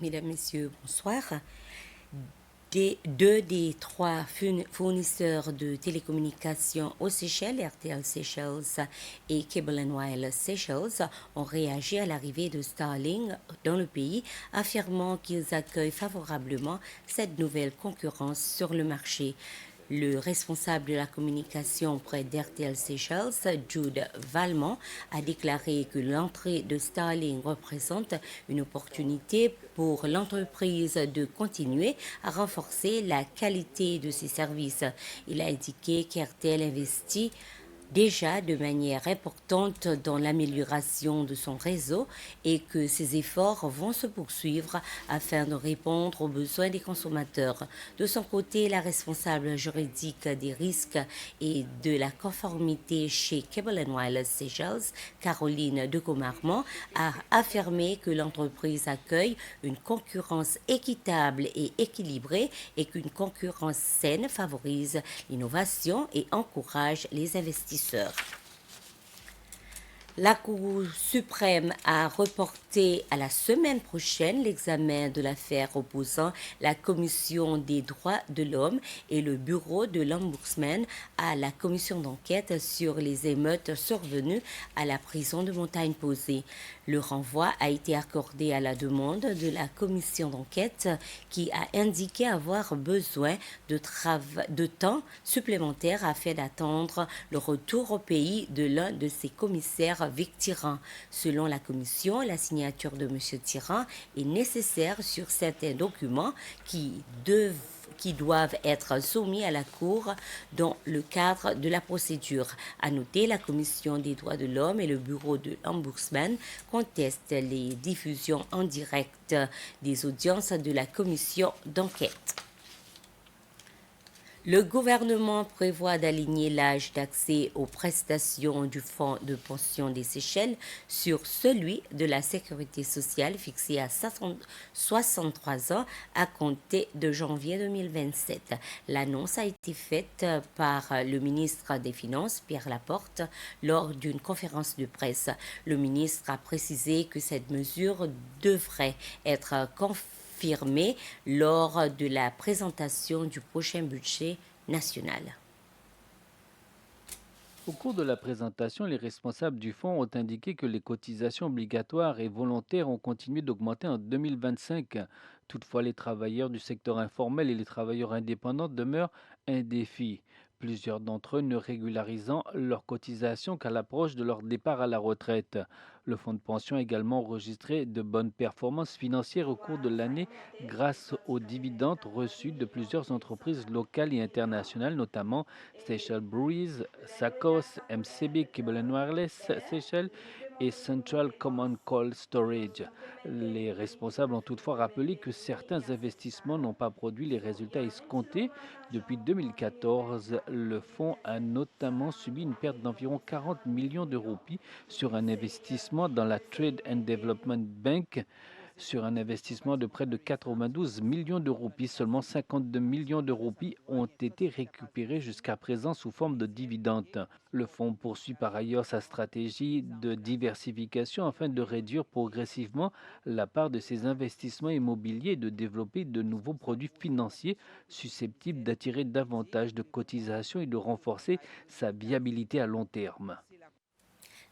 Mesdames, Messieurs, bonsoir. Deux des trois fournisseurs de télécommunications aux Seychelles, RTL Seychelles et Cable & Wireless Seychelles, ont réagi à l'arrivée de Starlink dans le pays, affirmant qu'ils accueillent favorablement cette nouvelle concurrence sur le marché. Le responsable de la communication près d'RTL Seychelles, Jude Valmont, a déclaré que l'entrée de Starlink représente une opportunité pour l'entreprise de continuer à renforcer la qualité de ses services. Il a indiqué qu'RTL investit déjà de manière importante dans l'amélioration de son réseau et que ces efforts vont se poursuivre afin de répondre aux besoins des consommateurs. De son côté, la responsable juridique des risques et de la conformité chez Cable & Wireless Seychelles, Caroline de Comarmont, a affirmé que l'entreprise accueille une concurrence équitable et équilibrée et qu'une concurrence saine favorise l'innovation et encourage les investisseurs. La Cour suprême a reporté à la semaine prochaine l'examen de l'affaire opposant la Commission des droits de l'homme et le bureau de l'Ombudsman à la commission d'enquête sur les émeutes survenues à la prison de Montagne-Posée. Le renvoi a été accordé à la demande de la commission d'enquête qui a indiqué avoir besoin de temps supplémentaire afin d'attendre le retour au pays de l'un de ses commissaires Vic Tiran. Selon la commission, la signature de M. Tiran est nécessaire sur certains documents qui doivent être soumis à la Cour dans le cadre de la procédure. À noter, la Commission des droits de l'homme et le bureau de l'Ombudsman contestent les diffusions en direct des audiences de la commission d'enquête. Le gouvernement prévoit d'aligner l'âge d'accès aux prestations du Fonds de pension des Seychelles sur celui de la sécurité sociale fixé à 63 ans à compter de janvier 2027. L'annonce a été faite par le ministre des Finances, Pierre Laporte, lors d'une conférence de presse. Le ministre a précisé que cette mesure devrait être confirmée lors de la présentation du prochain budget national. Au cours de la présentation, les responsables du fonds ont indiqué que les cotisations obligatoires et volontaires ont continué d'augmenter en 2025. Toutefois, les travailleurs du secteur informel et les travailleurs indépendants demeurent un défi. Plusieurs d'entre eux ne régularisant leurs cotisations qu'à l'approche de leur départ à la retraite. Le fonds de pension a également enregistré de bonnes performances financières au cours de l'année grâce aux dividendes reçus de plusieurs entreprises locales et internationales, notamment Seychelles Breeze, Sakos, MCB, Cable & Wireless Seychelles et Central Common Cold Storage. Les responsables ont toutefois rappelé que certains investissements n'ont pas produit les résultats escomptés. Depuis 2014, le fonds a notamment subi une perte d'environ 40 millions de roupies sur un investissement dans la Trade and Development Bank. Sur un investissement de près de 92 millions de roupies, seulement 52 millions de roupies ont été récupérés jusqu'à présent sous forme de dividendes. Le fonds poursuit par ailleurs sa stratégie de diversification afin de réduire progressivement la part de ses investissements immobiliers et de développer de nouveaux produits financiers susceptibles d'attirer davantage de cotisations et de renforcer sa viabilité à long terme.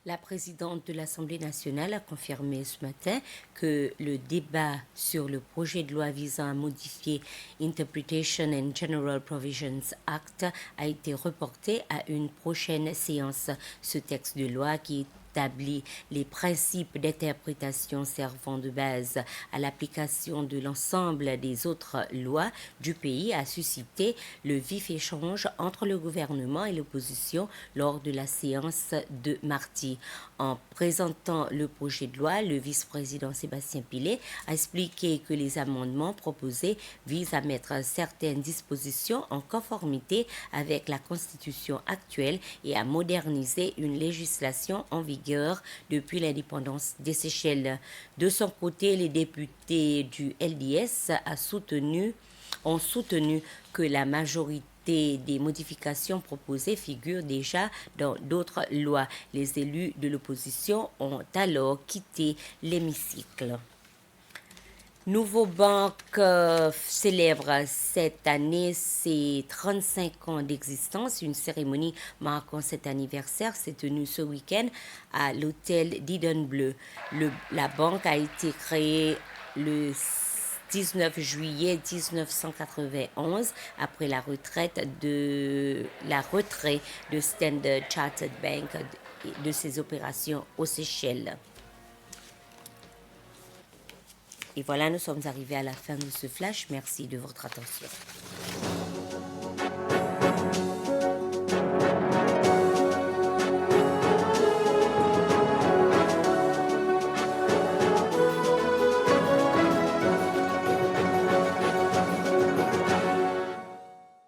La présidente de l'Assemblée nationale a confirmé ce matin que le débat sur le projet de loi visant à modifier Interpretation and General Provisions Act a été reporté à une prochaine séance. Ce texte de loi qui établit les principes d'interprétation servant de base à l'application de l'ensemble des autres lois du pays a suscité le vif échange entre le gouvernement et l'opposition lors de la séance de mardi. En présentant le projet de loi, le vice-président Sébastien Pillet a expliqué que les amendements proposés visent à mettre certaines dispositions en conformité avec la Constitution actuelle et à moderniser une législation en vigueur depuis l'indépendance des Seychelles. De son côté, les députés du LDS ont soutenu que la majorité des modifications proposées figurent déjà dans d'autres lois. Les élus de l'opposition ont alors quitté l'hémicycle. Nouveau Bank célèbre cette année ses 35 ans d'existence. Une cérémonie marquant cet anniversaire s'est tenue ce week-end à l'hôtel d'Eden Bleu. La banque a été créée le 19 juillet 1991 après la retrait de Standard Chartered Bank de ses opérations aux Seychelles. Et voilà, nous sommes arrivés à la fin de ce flash. Merci de votre attention.